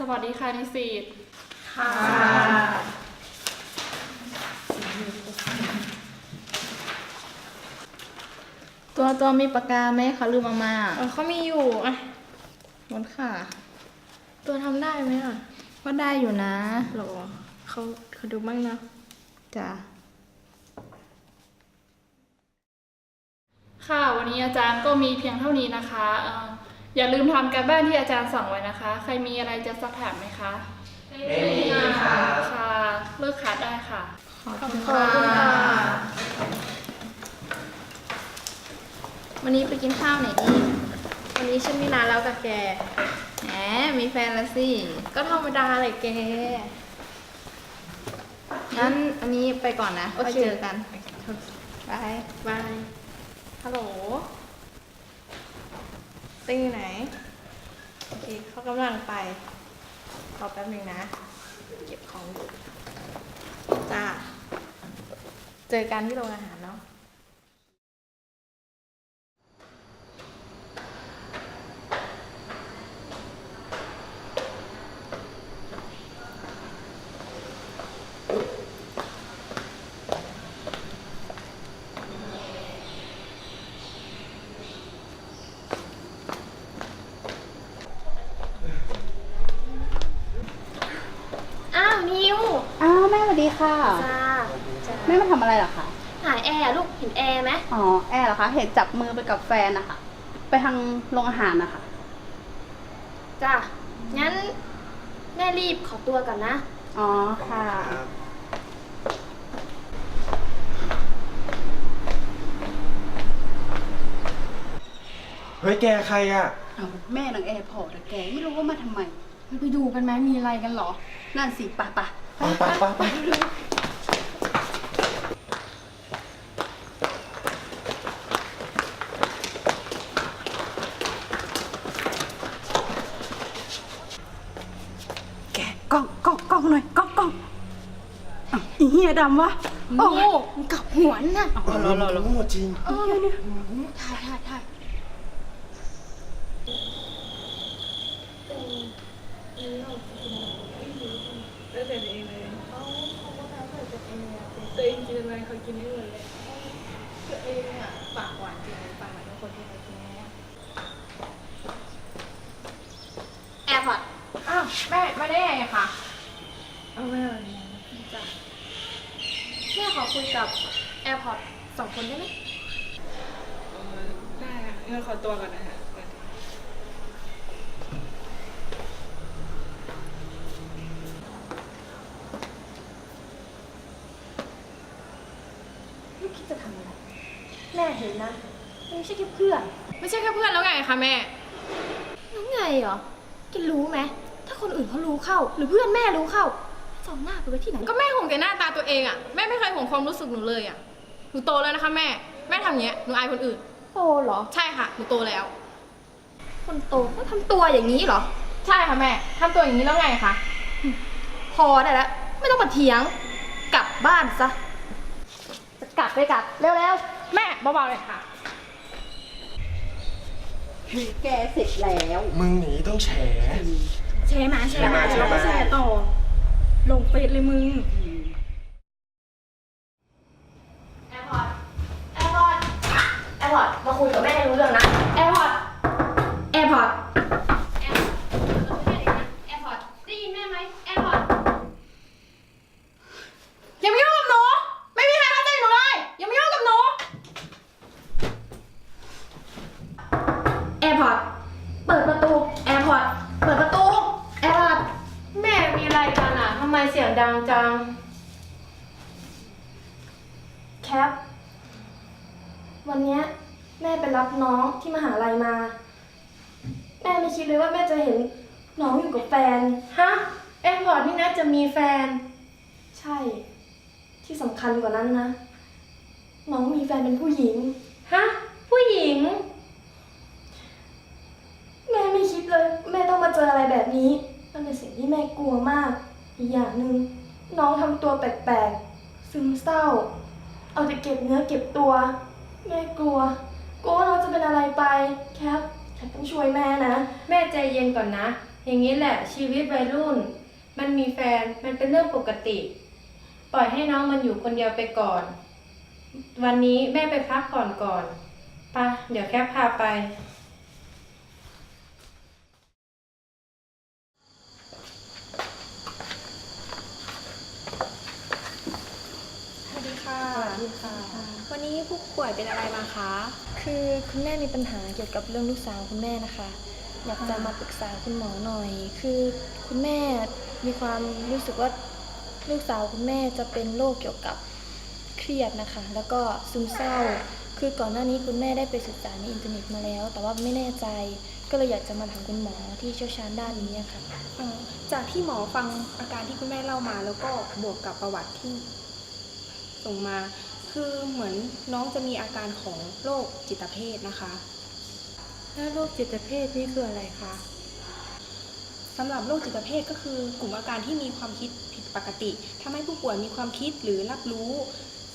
สวัสดีค่ะนิสิตค่ะตัวมีปากกาไหมเขาลืมเอามา เขามีอยู่อ่ะ หมดค่ะ ตัวทำได้ไหมอ่ะ ก็ได้อยู่นะ หรอเขาดูบ้างนะ จ้ะ ค่ะวันนี้อาจารย์ก็มีเพียงเท่านี้นะคะอย่าลืมทำการบ้านที่อาจารย์สั่งไว้นะคะ ใครมีอะไรจะซักถามไหมคะไม่มีค่ะค่ะเลิกคัดได้ค่ะขอบคุณ ขอบคุณค่ะ วันนี้ไปกินข้าวไหนดี วันนี้ฉันมีนานแล้วกับแก แหมมีแฟนละสิ ก็ธรรมดาเลยแก งั้นอันนี้ไปก่อนนะ โอ ไป เค เจอกันบาย บาย ฮัลโหลติ้งอยู่ไหน โอเคเขากำลังไปรอแป๊บหนึ่งนะ เก็บของอยู่จ้า เจอกันที่โรงอาหารเนาะ อ้าวนิว อ้าวแม่สวัสดีค่ะ จ้า แม่มาทำอะไรเหรอคะ หายแอร์ลูกเห็นแอร์ไหม อ๋อแอร์เหรอคะ เห็นจับมือไปกับแฟนนะคะ ไปทางโรงอาหารนะคะ จ้างั้นแม่รีบขอตัวก่อนนะ อ๋อค่ะ เฮ้ยแกใครอ่ะ เอาแม่นางแอร์พอร์ตอะแกไม่รู้ว่ามาทำไม ไปดูกันไหมมีอะไรกันเหรอ นั่นสิปะปะ ไปแกกล้องหน่อยกล้องอ้าวอีเหี้ยดำวะโอ้ โง่มันกลับหัวน่ะ เราโง่จริง ถ่าย แอร์พอร์ต อ้าวแม่มาได้ไงคะเอาแม่มาได้ไง จ้าแม่ขอคุยกับแอร์พอร์ต2 คนได้ไหม ได้ค่ะงั้นขอตัวก่อนนะคะ ลูกคิดจะทำอะไร แม่เห็นนะมันไม่ใช่แค่เพื่อน ไม่ใช่แค่เพื่อนแล้วไงคะแม่ แล้วไงเหรอแกรู้ไหมถ้าคนอื่นเขารู้เข้า หรือเพื่อนแม่รู้เข้าจะเอาหน้าไปไว้ที่ไหน ก็แม่ห่วงแต่หน้าตาตัวเองอะแม่ไม่เคยห่วงความรู้สึกหนูเลยอะหนูโตแล้วนะคะแม่ทำอย่างเงี้ยหนูอายคนอื่น โตเหรอ ใช่ค่ะหนูโตแล้ว คนโตก็ทำตัวอย่างนี้เหรอ ใช่ค่ะแม่ทำตัวอย่างนี้แล้วไงคะ พอได้แล้ว ไม่ต้องมาเถียง กลับบ้านซะ จะกลับไปกลับ เร็ว แม่เบาๆเลยค่ะ แกเสร็จแล้ว มึงหนีต้องแฉ ๆแชร์มา แชร์มา แล้วก็แชร์ต่อ ลงเฟซเลยมึง แอร์พอร์ตมาคุยกับแม่ให้รู้เรื่องนะ แอร์พอร์ตได้ยินแม่ไหมแอร์พอร์ต อย่ามายุ่งกับหนู ไม่มีใครเข้าใจหนูเลย อย่ามายุ่งกับหนู แอร์พอร์ตเปิดประตู แอร์พอร์ตเปิดประตู แอร์พอร์ต แม่มีอะไรกันอะทำไมเสียงดังจัง แคป วันเนี้ยแม่ไปรับน้องที่มหาลัยมา แม่ไม่คิดเลยว่าแม่จะเห็นน้องอยู่กับแฟน ฮะแอร์พอร์ตนี่นะจะมีแฟน ใช่ ที่สำคัญกว่านั้นนะ น้องมีแฟนเป็นผู้หญิง ฮะ ผู้หญิง แม่ไม่คิดเลยแม่ต้องมาเจออะไรแบบนี้มันเป็นสิ่งที่แม่กลัวมาก อีกอย่างหนึ่งน้องทำตัวแปลกๆซึมเศร้า เอาแต่เก็บเนื้อเก็บตัว แม่กลัวว่าน้องจะเป็นอะไรไปแคปต้องช่วยแม่นะ แม่ใจเย็นก่อนนะ อย่างนี้แหละชีวิตวัยรุ่น มันมีแฟนมันเป็นเรื่องปกติ ปล่อยให้น้องมันอยู่คนเดียวไปก่อน วันนี้แม่ไปพักผ่อนก่อนไปะเดี๋ยวแค่พาไป สวัสดีค่ะ วันนี้ผู้ป่วยเป็นอะไรมาคะ คือคุณแม่มีปัญหาเกี่ยวกับเรื่องลูกสาวคุณแม่นะคะ อยากจะมาปรึกษาคุณหมอหน่อย คือคุณแม่มีความรู้สึกว่าลูกสาวคุณแม่จะเป็นโรคเกี่ยวกับเครียดนะคะ แล้วก็ซึมเศร้า คือก่อนหน้านี้คุณแม่ได้ไปศึกษาในอินเทอร์เน็ตมาแล้ว แต่ว่าไม่แน่ใจ ก็เลยอยากจะมาถามคุณหมอที่เชี่ยวชาญด้านนี้ค่ะ จากที่หมอฟังอาการที่คุณแม่เล่ามา แล้วก็บวกกับประวัติที่ส่งมา คือเหมือนน้องจะมีอาการของโรคจิตเภทนะคะ แล้วโรคจิตเภทนี่คืออะไรคะ สำหรับโรคจิตเภทก็คือกลุ่มอาการที่มีความคิดผิดปกติทำให้ผู้ป่วยมีความคิดหรือรับรู้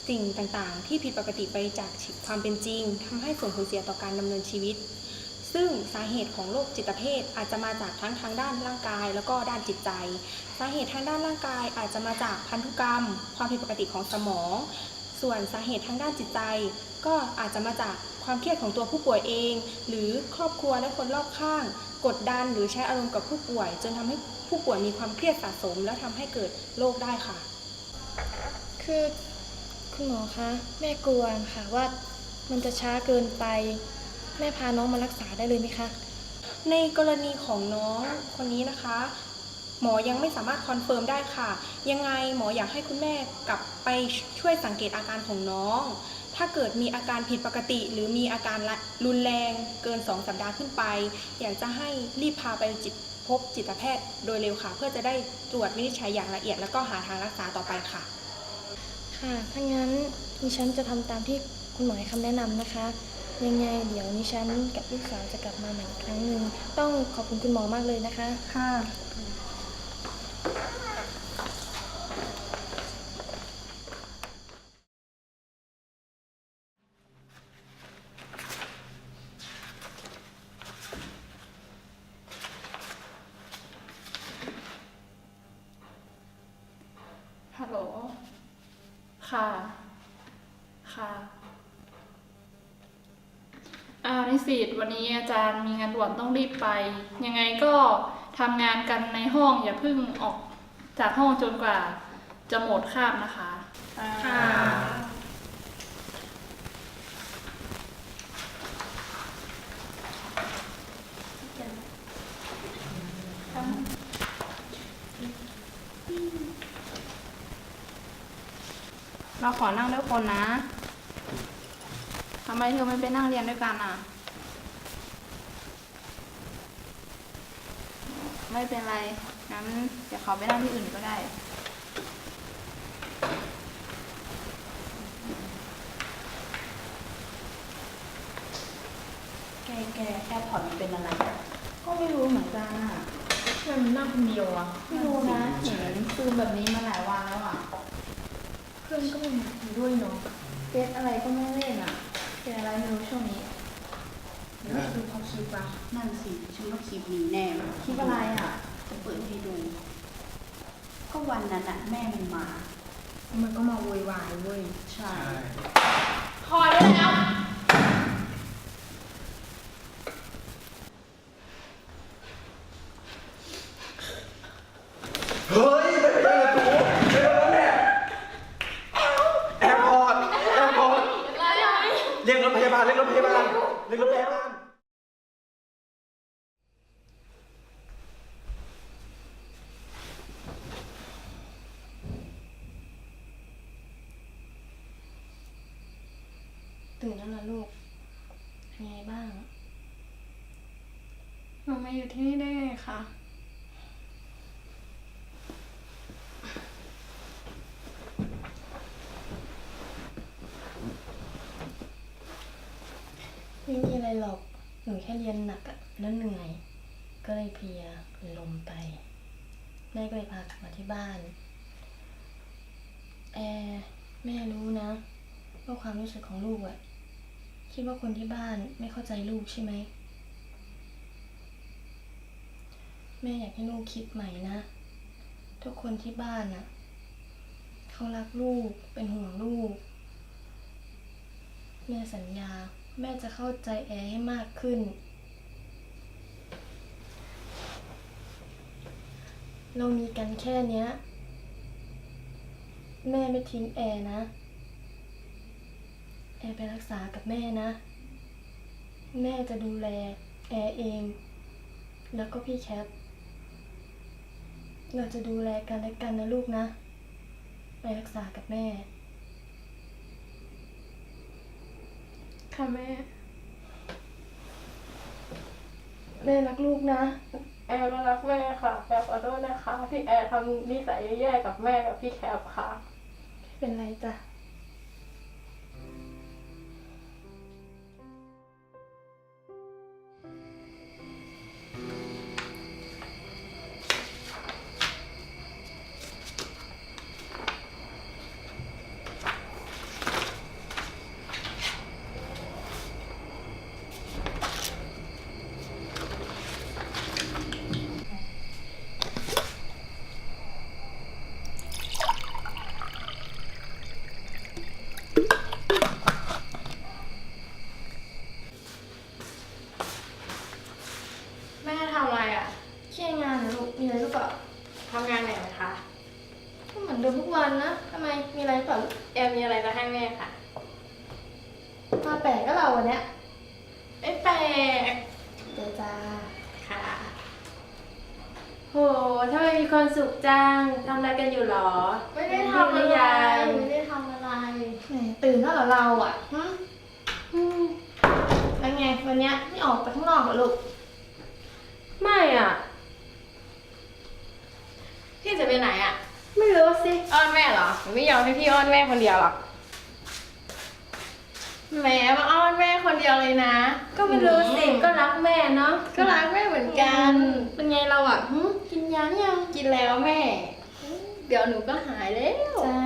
สิ่งต่างๆ ที่ผิดปกติไปจากความเป็นจริงทำให้ส่งผลเสียต่อการดำเนินชีวิต ซึ่งสาเหตุของโรคจิตเภทอาจจะมาจากทั้งทางด้านร่างกายแล้วก็ด้านจิตใจ สาเหตุทางด้านร่างกายอาจจะมาจากพันธุกรรม ความผิดปกติของสมอง ส่วนสาเหตุทางด้านจิตใจ ก็อาจจะมาจากความเครียดของตัวผู้ป่วยเอง หรือครอบครัวและคนรอบข้าง กดดันหรือใช้อารมณ์กับผู้ป่วย จนทำให้ผู้ป่วยมีความเครียดสะสม และทำให้เกิดโรคได้ค่ะ คือคุณหมอคะแม่กลัวค่ะว่ามันจะช้าเกินไป แม่พาน้องมารักษาได้เลยไหมคะ ในกรณีของน้องคนนี้นะคะ หมอยังไม่สามารถคอนเฟิร์มได้ค่ะ ยังไงหมออยากให้คุณแม่กลับไปช่วยสังเกตอาการของน้อง ถ้าเกิดมีอาการผิดปกติ หรือมีอาการรุนแรงเกิน2 สัปดาห์ขึ้นไป อยากจะให้รีบพาไปพบจิตแพทย์โดยเร็วค่ะ เพื่อจะได้ตรวจวินิจฉัยอย่างละเอียดแล้วก็หาทางรักษาต่อไปค่ะ ค่ะถ้างั้นดิฉันจะทำตามที่คุณหมอให้คำแนะนำนะคะ ยังไงเดี๋ยวดิฉันกับลูกสาวจะกลับมาใหม่อีกครั้งหนึ่งต้องขอบคุณคุณหมอมากเลยนะคะ ค่ะ ฮัลโหล ค่ะ ค่ะนิสิตวันนี้อาจารย์มีงานด่วนต้องรีบไป ยังไงก็ทำงานกันในห้องอย่าเพิ่งออกจากห้องจนกว่าจะหมดคาบนะคะ ค่ะ เราขอนั่งด้วยคนนะ ทำไมเธอไม่ไปนั่งเรียนด้วยกันอ่ะ ไม่เป็นไร งั้นเดี๋ยวเขาไปนั่งที่อื่นก็ได้ แกแอร์พอร์ตมันเป็นอะไร ก็ไม่รู้เหมือนกันอ่ะ มันนั่งคนเดียวอ่ะ ไม่รู้นะ เห็นซูมแบบนี้มาหลายวันแล้วอ่ะ เพื่อนก็ไม่มาคุยด้วยเนาะ เฟซอะไรก็ไม่เล่นอ่ะ เป็นอะไรไม่รู้ช่วงนี้ เดี๋ยวดูเขาคลิปอ่ะนั่นสิฉันว่าคลิปนี้แน่เลย คลิปอะไรอ่ะ จะเปิดให้ดู ก็วันนั้นอ่ะแม่มันมา มันก็มาโวยวายเว้ย ใช่ พอได้แล้ว เฮ้ยไม่เป็นไรกูไม่เป็นไรแม่แอร์พอร์ตเรียกรถพยาบาลเรียกรถพยาบาลเรียกรถพยาบาล ตื่นแล้วล่ะลูกเป็นไงบ้าง หนูมาอยู่ที่นี่ได้ไงคะ ไม่มีอะไรหรอก หนูแค่เรียนหนักอะแล้วเหนื่อย ก็เลยเพลียเป็นลมไป แม่ก็เลยพากลับมาที่บ้าน แม่รู้นะว่าความรู้สึกของลูกอะคิดว่าคนที่บ้านไม่เข้าใจลูกใช่ไหม แม่อยากให้ลูกคิดใหม่นะ ทุกคนที่บ้านน่ะเขารักลูกเป็นห่วงลูก แม่สัญญาแม่จะเข้าใจแอร์ให้มากขึ้น เรามีกันแค่เนี้ย แม่ไม่ทิ้งแอร์นะ แอร์ไปรักษากับแม่นะ แม่จะดูแลแอร์เอง แล้วก็พี่แคท เราจะดูแลกันและกันนะลูกนะ ไปรักษากับแม่ ค่ะแม่ แม่รักลูกนะ แอร์ก็รักแม่ค่ะแอร์ขอโทษนะคะ ที่แอร์ทำนิสัยแย่ๆกับแม่กับพี่แคปค่ะ ไม่เป็นไรจ้ะ แม่ทำอะไรอ่ะ เครียดงานนะลูก มีอะไรหรือเปล่า ทำงานไหนไหมคะ ก็เหมือนเดิมทุกวันนะ ทำไม มีอะไรหรือเปล่าลูก แอมมีอะไรจะให้แม่ค่ะ มาแปลกก็เราวันเนี้ย ไม่แปลก เดี๋ยวจ้า ค่ะ โหทำไมมีความสุขจัง ทำอะไรกันอยู่หรอ ไม่ได้ทำอะไร ไม่ได้ทำอะไรแหมตื่นแล้วเหรอเราอ่ะฮะแล้วไงวันเนี้ยไม่ออกไปข้างนอกเหรอลูก ไม่อ่ะ พี่จะไปไหนอ่ะ ไม่รู้สิ อ้อนแม่เหรอหนูไม่ยอมให้พี่อ้อนแม่คนเดียวหรอกแหมมาอ้อนแม่คนเดียวเลยนะ ก็ไม่รู้สิ ก็รักแม่เนาะ ก็รักแม่เหมือนกัน เป็นไงเราอ่ะกินยาหรือยัง กินแล้วแม่ เดี๋ยวหนูก็หายแล้ว จ้า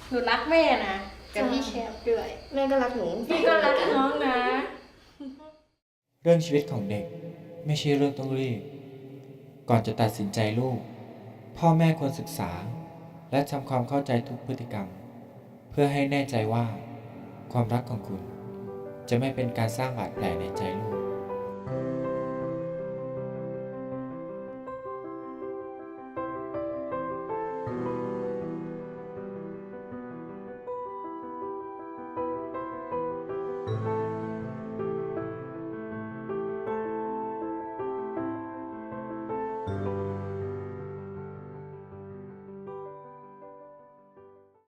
หนูรักแม่นะกับพี่แคปด้วย แม่ก็รักหนู พี่ก็รักน้องนะ เรื่องชีวิตของเด็กไม่ใช่เรื่องต้องรีบ ก่อนจะตัดสินใจลูก พ่อแม่ควรศึกษา และทำความเข้าใจทุกพฤติกรรม เพื่อให้แน่ใจว่า ความรักของคุณ จะไม่เป็นการสร้างบาดแผลในใจลูก